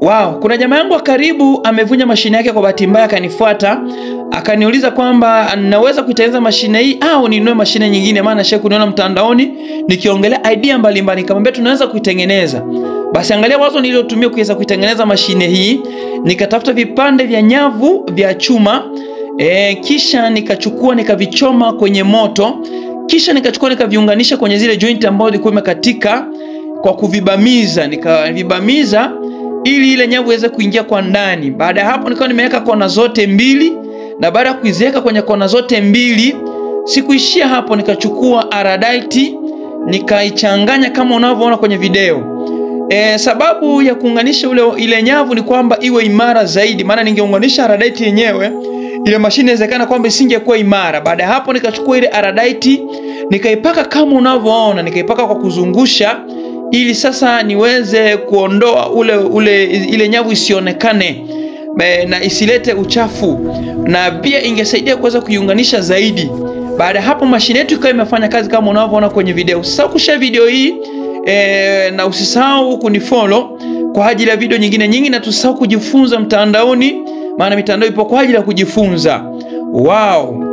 Wow, kuna jamaa yangu wa karibu amevunja mashine yake kwa bahati mbaya, akanifuata akaniuliza kwamba naweza kuitengeneza mashine hii au ninunue mashine nyingine, maana shehe kuniona mtandaoni nikiongelea idea mbalimbali. Nikamwambia tunaweza kuitengeneza. Basi angalia wazo nililotumia kuweza kuitengeneza mashine hii. Nikatafuta vipande vya nyavu vya chuma, kisha nikachukua nikavichoma kwenye moto, kisha nikachukua nikaviunganisha kwenye zile joint ambazo zilikuwa imekatika kwa kuvibamiza. Nikavibamiza ili ile nyavu iweze kuingia kwa ndani. Baada ya hapo nikawa nimeweka kona zote mbili, na baada ya kuziweka kwenye kona zote mbili sikuishia hapo, nikachukua aradite nikaichanganya kama unavyoona kwenye video. Sababu ya kuunganisha ile nyavu ni kwamba iwe imara zaidi, maana ningeunganisha aradite yenyewe ile mashine inawezekana kwamba isingekuwa imara. Baada ya hapo nikachukua ile aradite nikaipaka kama unavyoona, nikaipaka kwa kuzungusha ili sasa niweze kuondoa ile nyavu isionekane na isilete uchafu, na pia ingesaidia kuweza kuiunganisha zaidi. Baada hapo mashine yetu ikawa imefanya kazi kama unavyoona kwenye video. Usisahau kushare video hii na usisahau kunifollow kwa ajili ya video nyingine nyingi, na tusisahau kujifunza mtandaoni, maana mitandao ipo kwa ajili ya kujifunza. Wow.